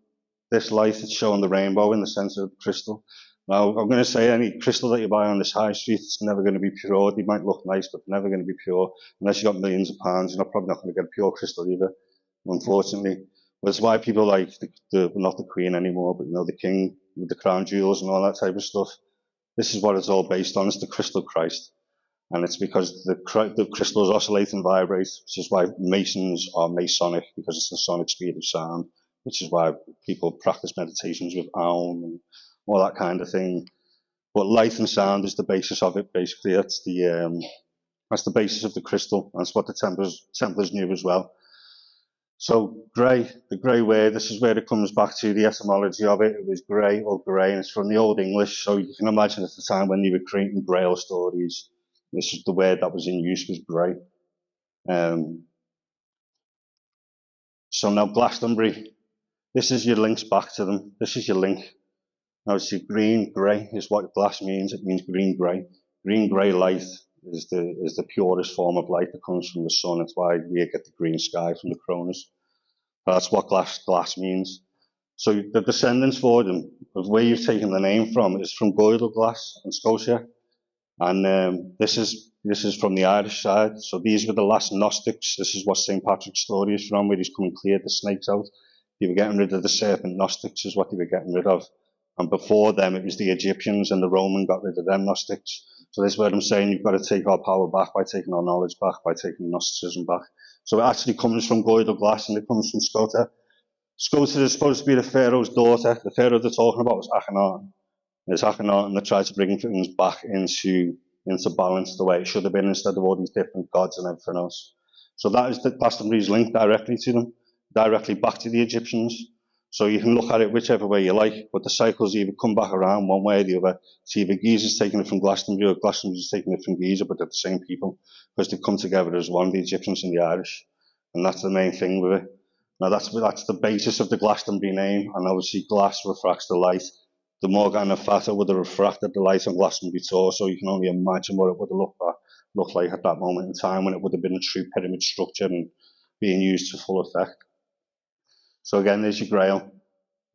this light, it's showing the rainbow in the center of the crystal. Now, I'm going to say any crystal that you buy on this high street, it's never going to be pure. They might look nice, but they're never going to be pure. Unless you've got millions of pounds, you're probably not going to get a pure crystal either, unfortunately. That's why people like not the Queen anymore, but the King with the crown jewels and all that type of stuff. This is what it's all based on. It's the crystal Christ. And it's because the crystals oscillate and vibrate, which is why Masons are Masonic, because it's the sonic speed of sound, which is why people practice meditations with Aum and all that kind of thing. But light and sound is the basis of it, basically. That's the basis of the crystal. That's what the Templars knew as well. So grey, the grey word, this is where it comes back to the etymology of it. It was grey or grey, and it's from the Old English. So you can imagine at the time when they were creating Grail stories, this is the word that was in use, was grey. So now Glastonbury, this is your links back to them. This is your link. Now it's your green, grey is what glass means. It means green, grey. Green, grey light is the purest form of light that comes from the sun. It's why we get the green sky from the coroners. That's what glass means. So the descendants for them, of where you've taken the name from, is from Goydel Glass in Scotia. And this is from the Irish side. So these were the last Gnostics. This is what St. Patrick's story is from, where he's come and cleared the snakes out. They were getting rid of the serpent Gnostics is what they were getting rid of. And before them, it was the Egyptians, and the Roman got rid of them Gnostics. So this is what I'm saying, you've got to take our power back by taking our knowledge back, by taking Gnosticism back. So it actually comes from Goydel Glass, and it comes from Scota. Scota is supposed to be the Pharaoh's daughter. The Pharaoh they're talking about was Akhenaten. It's Akhenaten that tried to bring things back into balance the way it should have been, instead of all these different gods and everything else. So that is the Glastonbury's linked directly to them, directly back to the Egyptians. So you can look at it whichever way you like, but the cycles either come back around one way or the other. It's either Giza's taking it from Glastonbury or Glastonbury's taking it from Giza, but they're the same people, because they come together as one, the Egyptians and the Irish. And that's the main thing with it. Now that's the basis of the Glastonbury name, and obviously glass refracts the light. The Morgana Fata would have refracted the light on Glastonbury Tor, so you can only imagine what it would have looked like at that moment in time, when it would have been a true pyramid structure and being used to full effect. So again, there's your grail.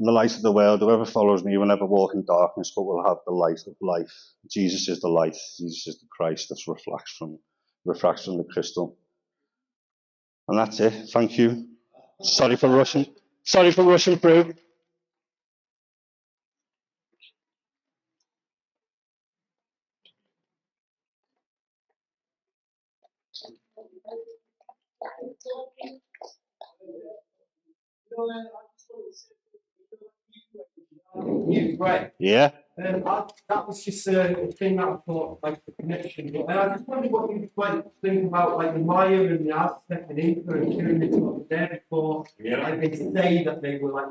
In the light of the world, whoever follows me will never walk in darkness, but will have the light of life. Jesus is the light. Jesus is the Christ that refracts from the crystal. And that's it. Thank you. Sorry for rushing through. Right. Yeah. That was just a thing that I thought, like the connection. But I just wondered what you think about like the Maya and the Aztec and Inca and pyramids that were there before. Yeah. Like they say that they were like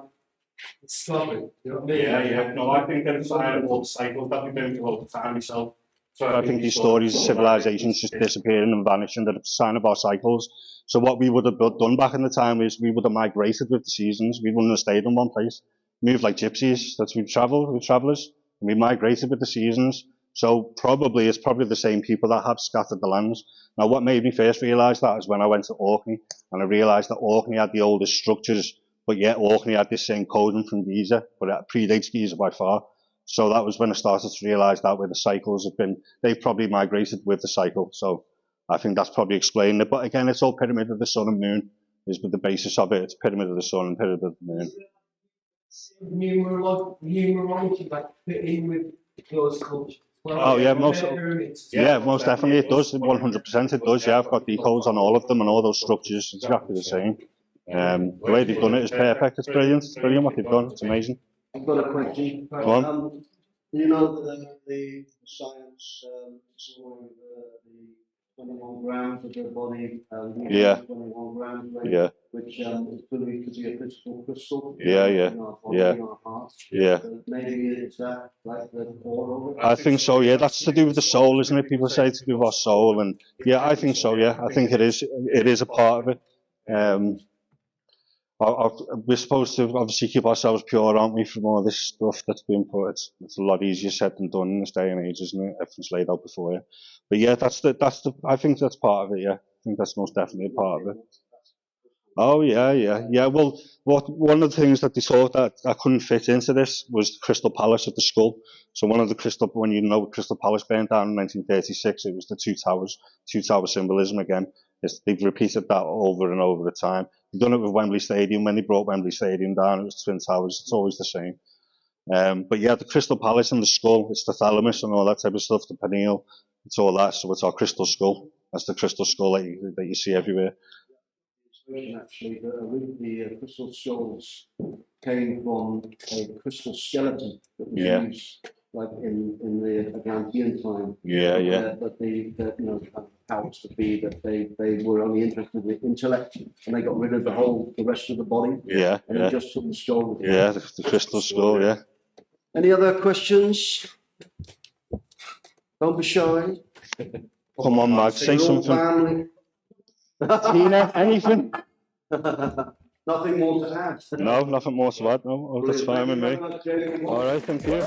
discovered. You know what I mean? Yeah. No, I think they're a sign of all the cycles that we've been through all the time myself. So I think these stories of civilizations just disappearing and vanishing, they're a sign of our cycles. So what we would have done back in the time is we would have migrated with the seasons. We wouldn't have stayed in one place. Moved like gypsies. That's we've travellers. And we migrated with the seasons. So it's probably the same people that have scattered the lands. Now what made me first realise that is when I went to Orkney, and I realised that Orkney had the oldest structures, but yet Orkney had this same coding from Giza, but it predates Giza by far. So that was when I started to realise that where the cycles have been, they've probably migrated with the cycle. So I think that's probably explained it. But again, it's all pyramid of the sun and moon is the basis of it. It's pyramid of the sun and pyramid of the moon. Numerology like fit in with those cultures. Well, Oh yeah, most definitely it does. 100% it does. Yeah, I've got decodes on all of them and all those structures. It's exactly the same. The way they've done it is perfect. It's brilliant. It's brilliant what they've done. It's amazing. I've got a question. Go on. You know the science story of the 21 grams of the body, Yeah. 21 grams weight, Yeah. which is believed to be a physical crystal. Yeah. In our body, Yeah. in our heart. Yeah. Maybe it's that, like the core of it. I think so, yeah. That's to do with the soul, isn't it? People say to do with our soul, and yeah, I think so, yeah. I think it is. It is a part of it. We're supposed to obviously keep ourselves pure, aren't we, from all this stuff that's being put. It's a lot easier said than done in this day and age, isn't it? Everything's laid out before you. But yeah, I think that's part of it, yeah. I think that's most definitely a part of it. Oh yeah. Well, one of the things that they thought that couldn't fit into this was the Crystal Palace at the skull. So one of the when Crystal Palace burned down in 1936, it was the two tower symbolism again. They've repeated that over and over the time. They've done it with Wembley Stadium. When they brought Wembley Stadium down, it was twin towers. It's always the same. But yeah, the Crystal Palace and the skull, it's the thalamus and all that type of stuff, the pineal, it's all that. So it's our crystal skull. That's the crystal skull that you see everywhere. Actually, the crystal skulls came from a crystal skeleton that was used, like in the Atlantean time. But the powers to be that they were only interested in the intellect, and they got rid of the rest of the body. And they just took the skull. The crystal skull. Yeah. Any other questions? Don't be shy. Come on, Mag, say something. Tina, anything? Nothing more to add. No, nothing more to add. No, that's fine with me. All right, thank you.